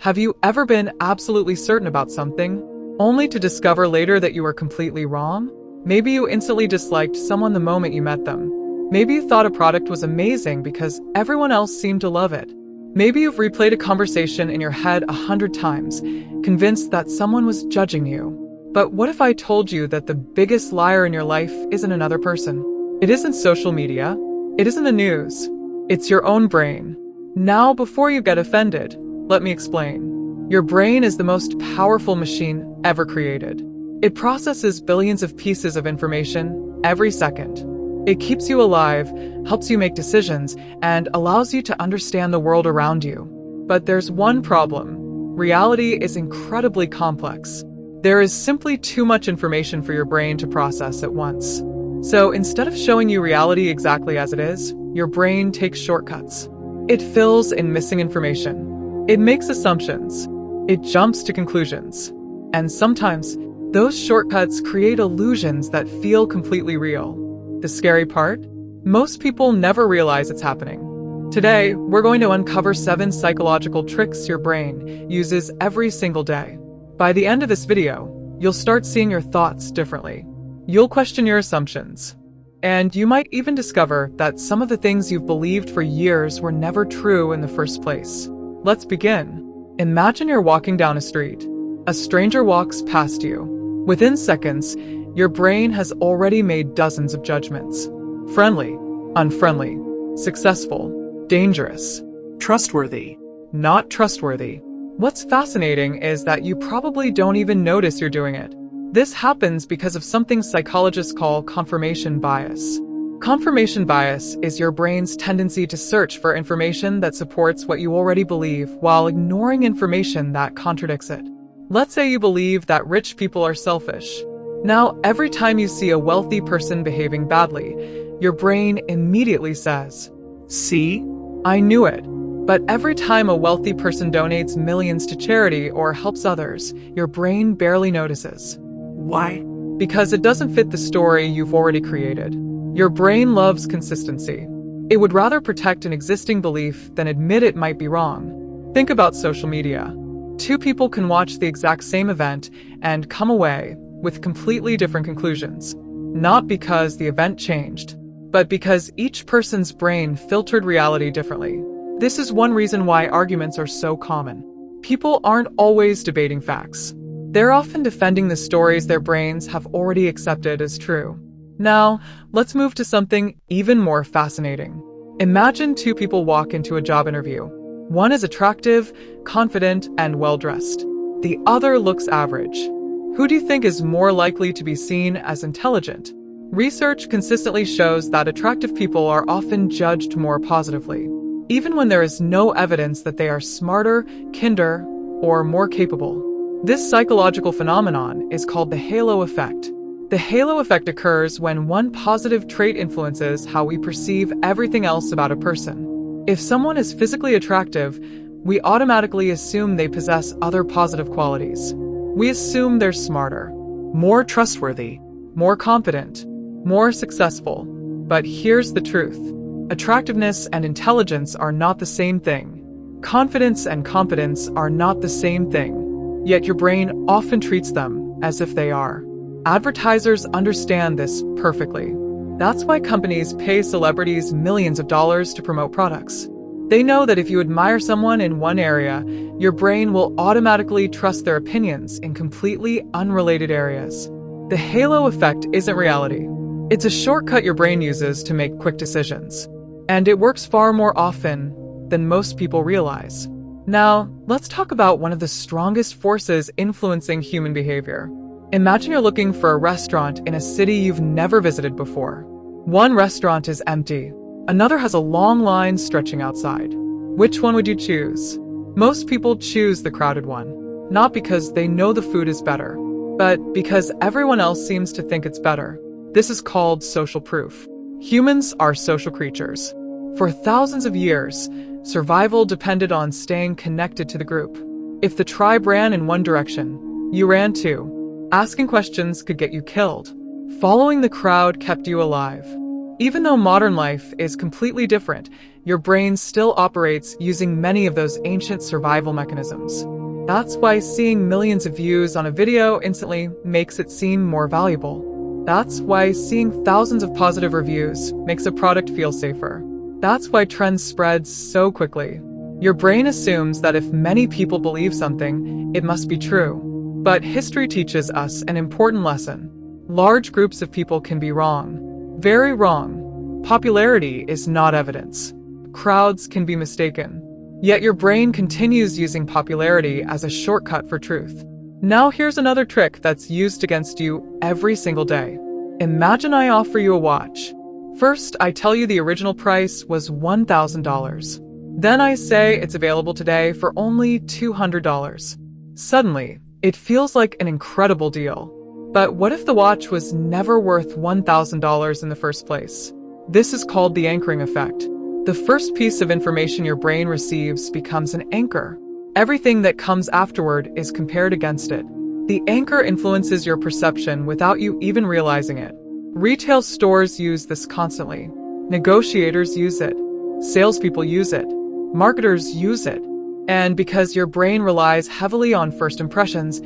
Have you ever been absolutely certain about something, only to discover later that you were completely wrong? Maybe you instantly disliked someone the moment you met them. Maybe you thought a product was amazing because everyone else seemed to love it. Maybe you've replayed a conversation in your head 100 times, convinced that someone was judging you. But what if I told you that the biggest liar in your life isn't another person? It isn't social media. It isn't the news. It's your own brain. Now, before you get offended, let me explain. Your brain is the most powerful machine ever created. It processes billions of pieces of information every second. It keeps you alive, helps you make decisions, and allows you to understand the world around you. But there's one problem. Reality is incredibly complex. There is simply too much information for your brain to process at once. So instead of showing you reality exactly as it is, your brain takes shortcuts. It fills in missing information. It makes assumptions. It jumps to conclusions. And sometimes, those shortcuts create illusions that feel completely real. The scary part? Most people never realize it's happening. Today, we're going to uncover 7 psychological tricks your brain uses every single day. By the end of this video, you'll start seeing your thoughts differently. You'll question your assumptions. And you might even discover that some of the things you've believed for years were never true in the first place. Let's begin. Imagine you're walking down a street. A stranger walks past you. Within seconds, your brain has already made dozens of judgments. Friendly, unfriendly, successful, dangerous, Trustworthy. not trustworthy. What's fascinating is that you probably don't even notice you're doing it. This happens because of something psychologists call confirmation bias. Confirmation bias is your brain's tendency to search for information that supports what you already believe while ignoring information that contradicts it. Let's say you believe that rich people are selfish. Now, every time you see a wealthy person behaving badly, your brain immediately says, See? I knew it. But every time a wealthy person donates millions to charity or helps others, your brain barely notices. Why? Because it doesn't fit the story you've already created. Your brain loves consistency. It would rather protect an existing belief than admit it might be wrong. Think about social media. 2 people can watch the exact same event and come away with completely different conclusions. Not because the event changed, but because each person's brain filtered reality differently. This is one reason why arguments are so common. People aren't always debating facts. They're often defending the stories their brains have already accepted as true. Now, let's move to something even more fascinating. Imagine 2 people walk into a job interview. One is attractive, confident, and well-dressed. The other looks average. Who do you think is more likely to be seen as intelligent? Research consistently shows that attractive people are often judged more positively, even when there is no evidence that they are smarter, kinder, or more capable. This psychological phenomenon is called the halo effect. The halo effect occurs when one positive trait influences how we perceive everything else about a person. If someone is physically attractive, we automatically assume they possess other positive qualities. We assume they're smarter, more trustworthy, more competent, more successful. But here's the truth. Attractiveness and intelligence are not the same thing. Confidence and competence are not the same thing. Yet your brain often treats them as if they are. Advertisers understand this perfectly. That's why companies pay celebrities millions of dollars to promote products. They know that if you admire someone in one area, your brain will automatically trust their opinions in completely unrelated areas. The halo effect isn't reality. It's a shortcut your brain uses to make quick decisions. And it works far more often than most people realize. Now, let's talk about one of the strongest forces influencing human behavior. Imagine you're looking for a restaurant in a city you've never visited before. One restaurant is empty. Another has a long line stretching outside. Which one would you choose? Most people choose the crowded one, not because they know the food is better, but because everyone else seems to think it's better. This is called social proof. Humans are social creatures. For thousands of years, survival depended on staying connected to the group. If the tribe ran in one direction, you ran too. Asking questions could get you killed. Following the crowd kept you alive. Even though modern life is completely different, your brain still operates using many of those ancient survival mechanisms. That's why seeing millions of views on a video instantly makes it seem more valuable. That's why seeing thousands of positive reviews makes a product feel safer. That's why trends spread so quickly. Your brain assumes that if many people believe something, it must be true. But history teaches us an important lesson. Large groups of people can be wrong. Very wrong. Popularity is not evidence. Crowds can be mistaken. Yet your brain continues using popularity as a shortcut for truth. Now here's another trick that's used against you every single day. Imagine I offer you a watch. First, I tell you the original price was $1,000. Then I say it's available today for only $200. Suddenly, it feels like an incredible deal. But what if the watch was never worth $1,000 in the first place? This is called the anchoring effect. The first piece of information your brain receives becomes an anchor. Everything that comes afterward is compared against it. The anchor influences your perception without you even realizing it. Retail stores use this constantly. Negotiators use it. Salespeople use it. Marketers use it. And because your brain relies heavily on first impressions,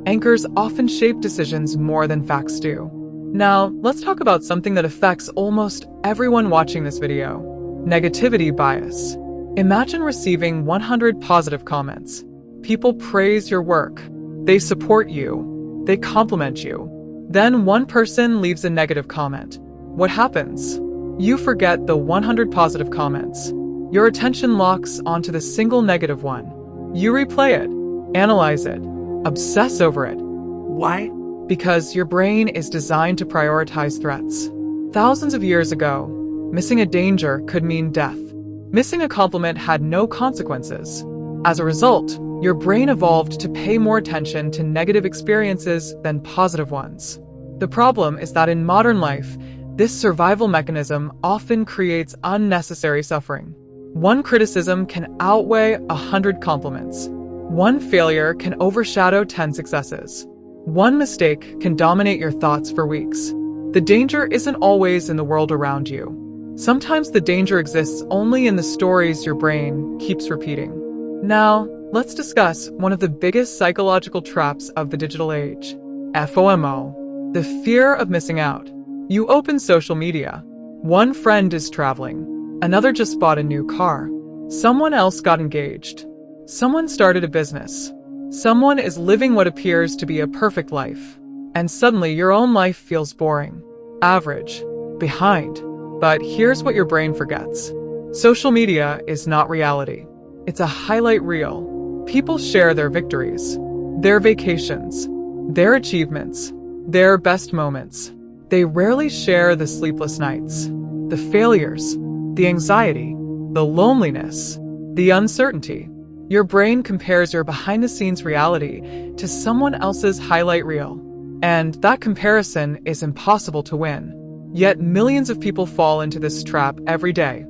anchors often shape decisions more than facts do. Now, let's talk about something that affects almost everyone watching this video. Negativity bias. Imagine receiving 100 positive comments. People praise your work. They support you. They compliment you. Then one person leaves a negative comment. What happens? You forget the 100 positive comments. Your attention locks onto the single negative one. You replay it, analyze it, obsess over it. Why? Because your brain is designed to prioritize threats. Thousands of years ago, missing a danger could mean death. Missing a compliment had no consequences. As a result, your brain evolved to pay more attention to negative experiences than positive ones. The problem is that in modern life, this survival mechanism often creates unnecessary suffering. One criticism can outweigh 100 compliments. One failure can overshadow 10 successes. One mistake can dominate your thoughts for weeks. The danger isn't always in the world around you. Sometimes the danger exists only in the stories your brain keeps repeating. Now, let's discuss one of the biggest psychological traps of the digital age. FOMO, the fear of missing out. You open social media. One friend is traveling. Another just bought a new car. Someone else got engaged. Someone started a business. Someone is living what appears to be a perfect life. And suddenly your own life feels boring, average, behind. But here's what your brain forgets. Social media is not reality. It's a highlight reel. People share their victories, their vacations, their achievements, their best moments. They rarely share the sleepless nights, the failures, the anxiety, the loneliness, the uncertainty. Your brain compares your behind-the-scenes reality to someone else's highlight reel. And that comparison is impossible to win. Yet millions of people fall into this trap every day.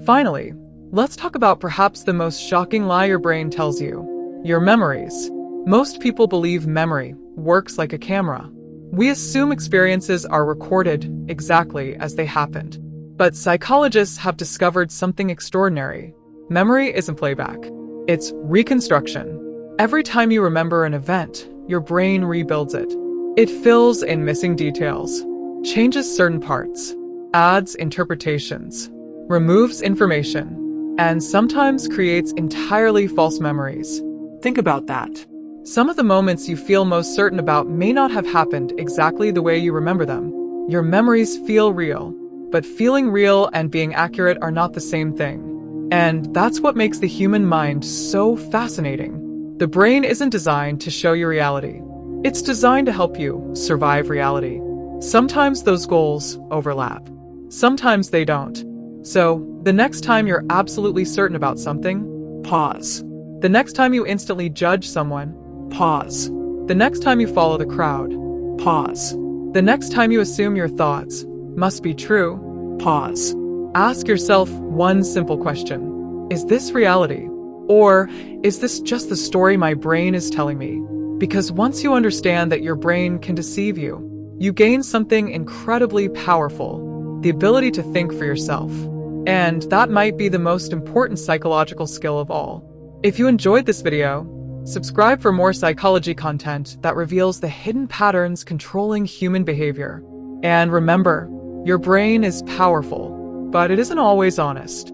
Finally, let's talk about perhaps the most shocking lie your brain tells you: your memories. Most people believe memory works like a camera. We assume experiences are recorded exactly as they happened. But psychologists have discovered something extraordinary. Memory isn't playback. It's reconstruction. Every time you remember an event, your brain rebuilds it. It fills in missing details, changes certain parts, adds interpretations, removes information, and sometimes creates entirely false memories. Think about that. Some of the moments you feel most certain about may not have happened exactly the way you remember them. Your memories feel real, but feeling real and being accurate are not the same thing. And that's what makes the human mind so fascinating. The brain isn't designed to show you reality. It's designed to help you survive reality. Sometimes those goals overlap. Sometimes they don't. So, the next time you're absolutely certain about something, Pause. the next time you instantly judge someone, Pause. the next time you follow the crowd, Pause. the next time you assume your thoughts must be true, Pause. ask yourself one simple question. Is this reality? Or is this just the story my brain is telling me? Because once you understand that your brain can deceive you, you gain something incredibly powerful: the ability to think for yourself. And that might be the most important psychological skill of all. If you enjoyed this video, Subscribe for more psychology content that reveals the hidden patterns controlling human behavior. And remember, your brain is powerful, but it isn't always honest.